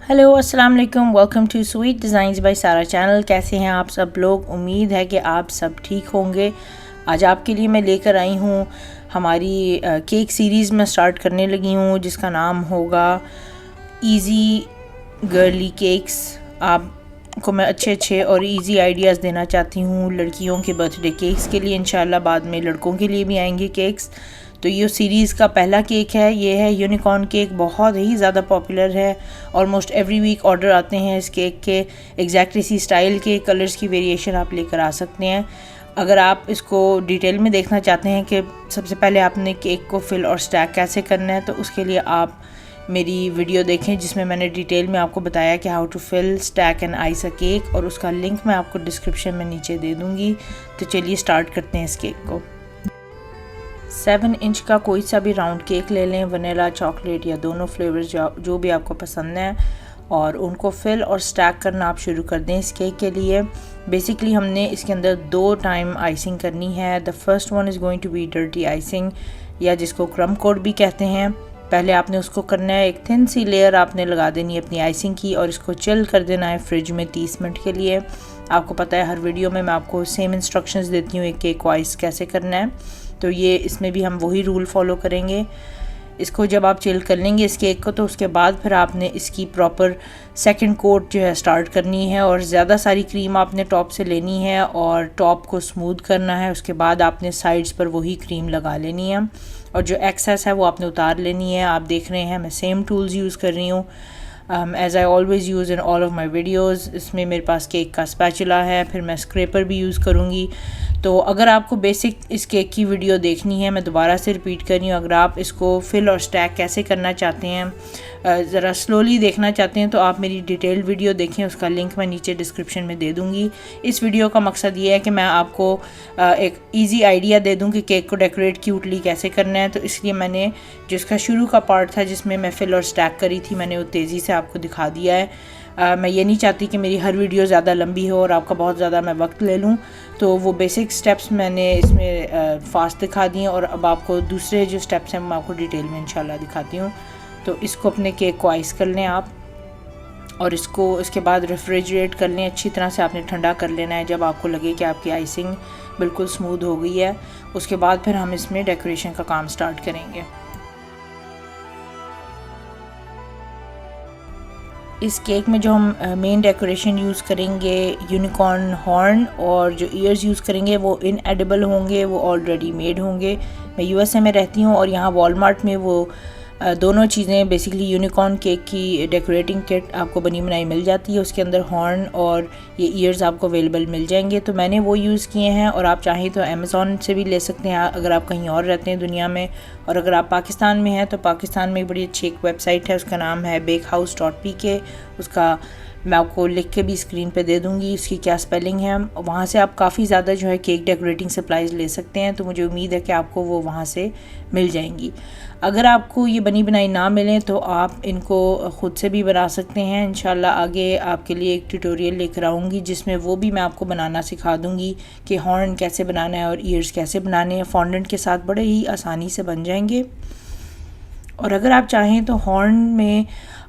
Hello अस्सलाम वालेकुम, welcome to sweet designs by Sara channel. कैसे हैं आप सब लोग? उम्मीद है कि आप सब ठीक होंगे। आज आपके लिए मैं लेकर आई हूँ हमारी केक सीरीज़ में स्टार्ट करने लगी हूँ जिसका नाम होगा इजी गर्ली केक्स। आपको मैं अच्छे और इजी आइडियाज़ देना चाहती हूँ लड़कियों के बर्थडे केक्स के लिए। इंशाल्लाह बाद में लड़कों के लिए भी आएंगे केक्स। तो ये सीरीज़ का पहला केक है, ये है यूनिकॉर्न केक। बहुत ही ज़्यादा पॉपुलर है, ऑलमोस्ट एवरी वीक ऑर्डर आते हैं इस केक के। एग्जैक्ट इसी स्टाइल के कलर्स की वेरिएशन आप लेकर आ सकते हैं। अगर आप इसको डिटेल में देखना चाहते हैं कि सबसे पहले आपने केक को फिल और स्टैक कैसे करना है, तो उसके लिए आप मेरी वीडियो देखें जिसमें मैंने डिटेल में आपको बताया कि how to fill stack and ice a cake, और उसका लिंक मैं आपको डिस्क्रिप्शन में नीचे दे दूँगी। तो चलिए स्टार्ट करते हैं इस केक को। 7 इंच का कोई सा भी राउंड केक ले लें, वनीला, चॉकलेट या दोनों फ्लेवर्स जो भी आपको पसंद है, और उनको फिल और स्टैक करना आप शुरू कर दें। इस केक के लिए बेसिकली हमने इसके अंदर 2 टाइम आइसिंग करनी है। The first one is going to be dirty icing, या जिसको क्रम कोट भी कहते हैं। पहले आपने उसको करना है, एक थिन सी लेयर आपने लगा देनी है अपनी आइसिंग की, और इसको चिल कर देना है फ्रिज में 30 मिनट के लिए। आपको पता है हर वीडियो में मैं आपको सेम इंस्ट्रक्शंस देती हूँ एक केक को आइस कैसे करना है, तो ये इसमें भी हम वही रूल फॉलो करेंगे। इसको जब आप चिल कर लेंगे इस केक को, तो उसके बाद फिर आपने इसकी प्रॉपर सेकंड कोट जो है स्टार्ट करनी है, और ज़्यादा सारी क्रीम आपने टॉप से लेनी है और टॉप को स्मूथ करना है। उसके बाद आपने साइड्स पर वही क्रीम लगा लेनी है, और जो एक्सेस है वो आपने उतार लेनी है। आप देख रहे हैं मैं सेम टूल्स यूज़ कर रही हूँ as I always use in all of my videos. इसमें मेरे पास केक का स्पैचुला है, फिर मैं स्क्रैपर भी यूज़ करूँगी। तो अगर आपको बेसिक इस केक की वीडियो देखनी है, मैं दोबारा से रिपीट कर रही हूँ, अगर आप इसको फिल और स्टैक कैसे करना चाहते हैं, ज़रा स्लोली देखना चाहते हैं, तो आप मेरी डिटेल्ड वीडियो देखें, उसका लिंक मैं नीचे डिस्क्रिप्शन में दे दूँगी। इस वीडियो का मकसद ये है कि मैं आपको एक ईजी आइडिया दे दूँ कि केक को डेकोरेट क्यूटली कैसे करना है। तो इसलिए मैंने जिसका शुरू का पार्ट था जिसमें मैं फिल और स्टैक करी थी, मैंने वो तेज़ी से आपको दिखा दिया है। मैं ये नहीं चाहती कि मेरी हर वीडियो ज़्यादा लंबी हो और आपका बहुत ज़्यादा मैं वक्त ले लूँ, तो वो बेसिक स्टेप्स मैंने इसमें फास्ट दिखा दिए, और अब आपको दूसरे जो स्टेप्स हैं मैं आपको डिटेल में इंशाल्लाह दिखाती हूँ। तो इसको अपने केक को आइस कर लें आप, और इसको इसके बाद रेफ्रिजरेट कर लें। अच्छी तरह से आपने ठंडा कर लेना है जब आपको लगे कि आपकी आइसिंग बिल्कुल स्मूथ हो गई है। उसके बाद फिर हम इसमें डेकोरेशन का काम स्टार्ट करेंगे। इस केक में जो हम मेन डेकोरेशन यूज़ करेंगे, यूनिकॉर्न हॉर्न, और जो ईयर्स यूज़ करेंगे वो इनएडिबल होंगे, वो ऑलरेडी मेड होंगे। मैं यूएसए में रहती हूँ और यहाँ वॉलमार्ट में वो दोनों चीज़ें बेसिकली यूनिकॉर्न केक की डेकोरेटिंग किट आपको बनी बनाई मिल जाती है। उसके अंदर हॉर्न और ये ईयर्स आपको अवेलेबल मिल जाएंगे, तो मैंने वो यूज़ किए हैं। और आप चाहें तो अमेज़ॉन से भी ले सकते हैं अगर आप कहीं और रहते हैं दुनिया में। और अगर आप पाकिस्तान में हैं तो पाकिस्तान में एक बड़ी अच्छी एक वेबसाइट है, उसका नाम है bakehouse.pk। उसका मैं आपको लिख के भी स्क्रीन पे दे दूँगी उसकी क्या स्पेलिंग है। वहाँ से आप काफ़ी ज़्यादा जो है केक डेकोरेटिंग सप्लाईज़ ले सकते हैं, तो मुझे उम्मीद है कि आपको वो वहाँ से मिल जाएंगी। अगर आपको ये बनी बनाई ना मिलें तो आप इनको ख़ुद से भी बना सकते हैं। इंशाल्लाह आगे आपके लिए एक ट्यूटोरियल लेकर आऊँगी जिसमें वो भी मैं आपको बनाना सिखा दूँगी कि हॉर्न कैसे बनाना है और ईयर्स कैसे बनाने हैं। फॉन्डेंट के साथ बड़े ही आसानी से बन जाएंगे। और अगर आप चाहें तो हॉर्न में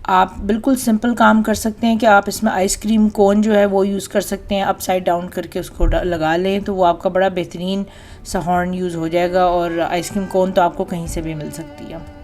आप बिल्कुल सिंपल काम कर सकते हैं कि आप इसमें आइसक्रीम कोन जो है वो यूज़ कर सकते हैं, अपसाइड डाउन करके उसको लगा लें, तो वो आपका बड़ा बेहतरीन सा हॉर्न यूज़ हो जाएगा। और आइसक्रीम कोन तो आपको कहीं से भी मिल सकती है।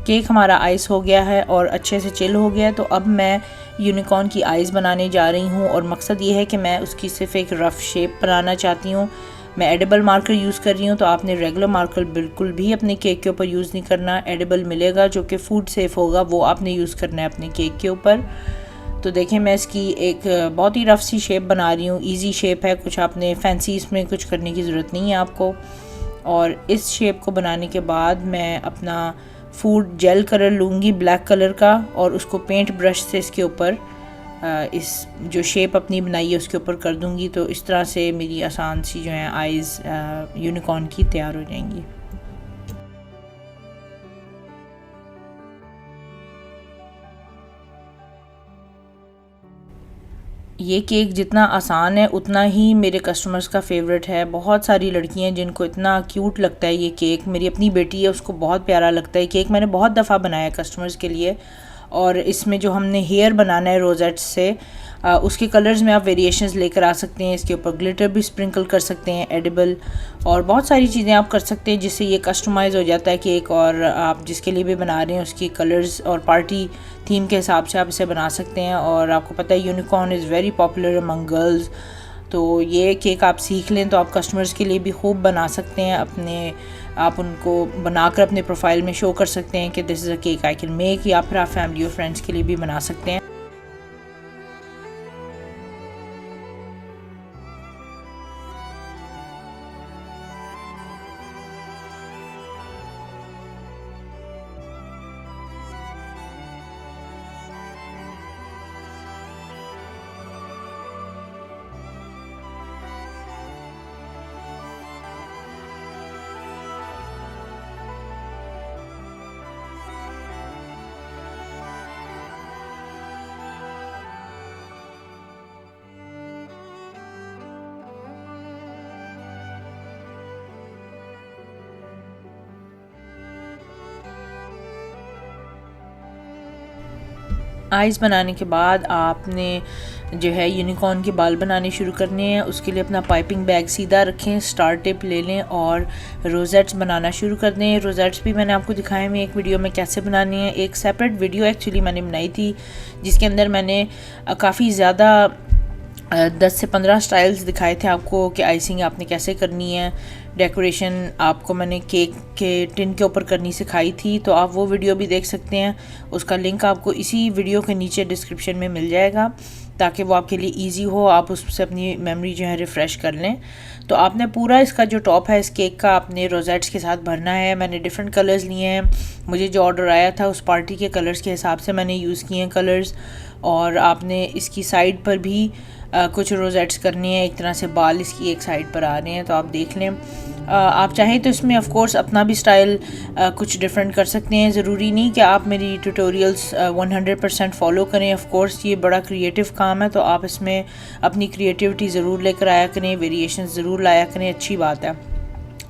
केक हमारा आइस हो गया है और अच्छे से चिल हो गया है, तो अब मैं यूनिकॉर्न की आइस बनाने जा रही हूँ। और मकसद ये है कि मैं उसकी सिर्फ एक रफ़ शेप बनाना चाहती हूँ। मैं एडिबल मार्कर यूज़ कर रही हूँ, तो आपने रेगुलर मार्कर बिल्कुल भी अपने केक के ऊपर यूज़ नहीं करना। एडिबल मिलेगा जो कि फूड सेफ़ होगा, वो आपने यूज़ करना है अपने केक के ऊपर। तो देखें मैं इसकी एक बहुत ही रफ़ सी शेप बना रही हूँ, ईजी शेप है, कुछ आपने फैंसी इसमें कुछ करने की ज़रूरत नहीं है आपको। और इस शेप को बनाने के बाद मैं अपना फूड जेल कलर लूँगी ब्लैक कलर का, और उसको पेंट ब्रश से इसके ऊपर इस जो शेप अपनी बनाई है उसके ऊपर कर दूँगी। तो इस तरह से मेरी आसान सी जो है आइज़ यूनिकॉर्न की तैयार हो जाएंगी। ये केक जितना आसान है उतना ही मेरे कस्टमर्स का फेवरेट है। बहुत सारी लड़कियां हैं जिनको इतना क्यूट लगता है ये केक। मेरी अपनी बेटी है, उसको बहुत प्यारा लगता है केक। मैंने बहुत दफ़ा बनाया कस्टमर्स के लिए। और इसमें जो हमने हेयर बनाना है रोजेट्स से, उसके कलर्स में आप वेरिएशंस लेकर आ सकते हैं। इसके ऊपर ग्लिटर भी स्प्रिंकल कर सकते हैं, एडिबल, और बहुत सारी चीज़ें आप कर सकते हैं जिससे ये कस्टमाइज़ हो जाता है केक। और आप जिसके लिए भी बना रहे हैं उसकी कलर्स और पार्टी थीम के हिसाब से आप इसे बना सकते हैं। और आपको पता है unicorn is very popular among girls, तो ये केक आप सीख लें तो आप कस्टमर्स के लिए भी खूब बना सकते हैं। आप उनको बनाकर अपने प्रोफाइल में शो कर सकते हैं कि this is a cake I can make, या फिर आप फैमिली और फ्रेंड्स के लिए भी बना सकते हैं। आइज़ बनाने के बाद आपने जो है यूनिकॉर्न के बाल बनाने शुरू करने हैं। उसके लिए अपना पाइपिंग बैग सीधा रखें, स्टार टिप ले लें और रोजेट्स बनाना शुरू कर दें। रोजेट्स भी मैंने आपको दिखाए हैं एक वीडियो में कैसे बनानी है। एक सेपरेट वीडियो एक्चुअली मैंने बनाई थी जिसके अंदर मैंने काफ़ी ज़्यादा 10 से 15 स्टाइल्स दिखाए थे आपको कि आइसिंग आपने कैसे करनी है। डेकोरेशन आपको मैंने केक के टिन के ऊपर करनी सिखाई थी, तो आप वो वीडियो भी देख सकते हैं। उसका लिंक आपको इसी वीडियो के नीचे डिस्क्रिप्शन में मिल जाएगा ताकि वो आपके लिए इजी हो, आप उससे अपनी मेमोरी जो है रिफ़्रेश कर लें। तो आपने पूरा इसका जो टॉप है इस केक का आपने रोजेट्स के साथ भरना है। मैंने डिफरेंट कलर्स लिए हैं, मुझे जो ऑर्डर आया था उस पार्टी के कलर्स के हिसाब से मैंने यूज़ किए हैं कलर्स। और आपने इसकी साइड पर भी कुछ रोजेट्स करनी है। एक तरह से बाल इसकी एक साइड पर आ रहे हैं, तो आप देख लें। आप चाहें तो इसमें ऑफ कोर्स अपना भी स्टाइल कुछ डिफरेंट कर सकते हैं। ज़रूरी नहीं कि आप मेरी ट्यूटोरियल्स 100% फॉलो करें। ऑफ कोर्स ये बड़ा क्रिएटिव काम है, तो आप इसमें अपनी क्रिएटिविटी ज़रूर लेकर आया करें, वेरिएशन ज़रूर लाया करें, अच्छी बात है।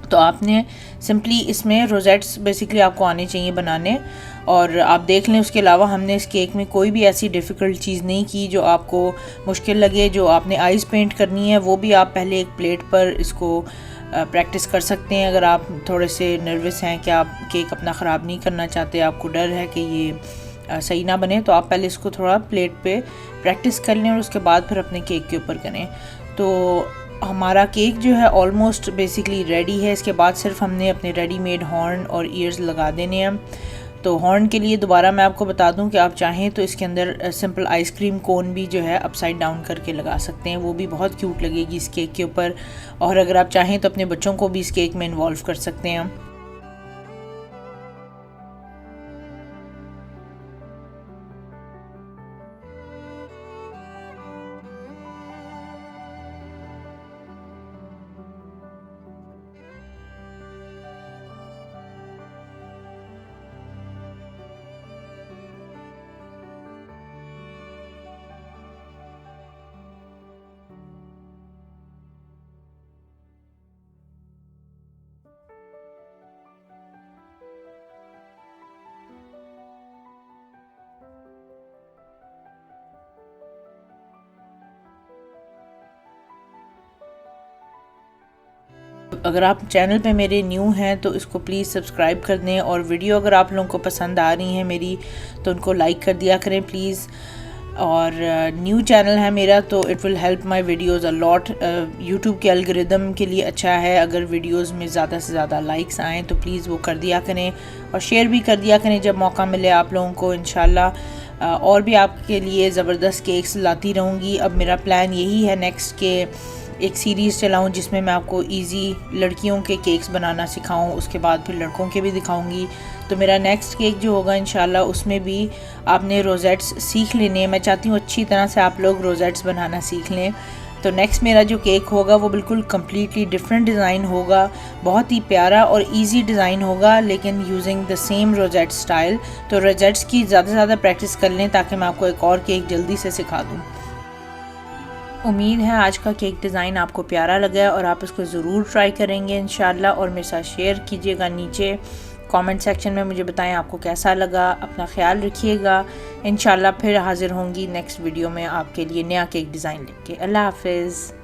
तो आपने सिंपली इसमें रोजेट्स बेसिकली आपको आने चाहिए बनाने। और आप देख लें उसके अलावा हमने इस केक में कोई भी ऐसी डिफ़िकल्ट चीज़ नहीं की जो आपको मुश्किल लगे। जो आपने आइज़ पेंट करनी है वो भी आप पहले एक प्लेट पर इसको प्रैक्टिस कर सकते हैं। अगर आप थोड़े से नर्वस हैं कि आप केक अपना ख़राब नहीं करना चाहते, आपको डर है कि ये सही ना बने, तो आप पहले इसको थोड़ा प्लेट पे प्रैक्टिस कर लें और उसके बाद फिर अपने केक के ऊपर करें। तो हमारा केक जो है ऑलमोस्ट बेसिकली रेडी है। इसके बाद सिर्फ हमने अपने रेडीमेड हॉर्न और ईयर्स लगा देने हैं। तो हॉर्न के लिए दोबारा मैं आपको बता दूं कि आप चाहें तो इसके अंदर सिंपल आइसक्रीम कोन भी जो है अपसाइड डाउन करके लगा सकते हैं, वो भी बहुत क्यूट लगेगी इस केक के ऊपर। और अगर आप चाहें तो अपने बच्चों को भी इस केक में इन्वॉल्व कर सकते हैं। अगर आप चैनल पे मेरे न्यू हैं तो इसको प्लीज़ सब्सक्राइब कर दें, और वीडियो अगर आप लोगों को पसंद आ रही है मेरी तो उनको लाइक कर दिया करें प्लीज़। और न्यू चैनल है मेरा तो it will help my videos a lot. YouTube के एल्गोरिदम के लिए अच्छा है अगर वीडियोस में ज़्यादा से ज़्यादा लाइक्स आएँ, तो प्लीज़ वो कर दिया करें और शेयर भी कर दिया करें जब मौका मिले आप लोगों को। इंशाल्लाह और भी आपके लिए ज़बरदस्त केक्स लाती रहूँगी। अब मेरा प्लान यही है नेक्स्ट के एक सीरीज़ चलाऊं जिसमें मैं आपको इजी लड़कियों के केक्स बनाना सिखाऊं, उसके बाद फिर लड़कों के भी दिखाऊंगी। तो मेरा नेक्स्ट केक जो होगा इंशाल्लाह उसमें भी आपने रोज़ेट्स सीख लेने हैं। मैं चाहती हूँ अच्छी तरह से आप लोग रोज़ेट्स बनाना सीख लें। तो नेक्स्ट मेरा जो केक होगा वो बिल्कुल कम्प्लीटली डिफरेंट डिज़ाइन होगा, बहुत ही प्यारा और इजी डिज़ाइन होगा, लेकिन यूजिंग द सेम रोज़ेट स्टाइल। तो रोज़ेट्स की ज़्यादा से ज़्यादा प्रैक्टिस कर लें ताकि मैं आपको एक और केक जल्दी से सिखा दूँ। उम्मीद है आज का केक डिज़ाइन आपको प्यारा लगा और आप इसको ज़रूर ट्राई करेंगे इंशाल्लाह, और मेरे साथ शेयर कीजिएगा नीचे कमेंट सेक्शन में, मुझे बताएं आपको कैसा लगा। अपना ख्याल रखिएगा। इंशाल्लाह फिर हाज़िर होंगी नेक्स्ट वीडियो में आपके लिए नया केक डिज़ाइन लेके। अल्लाह हाफ़िज़।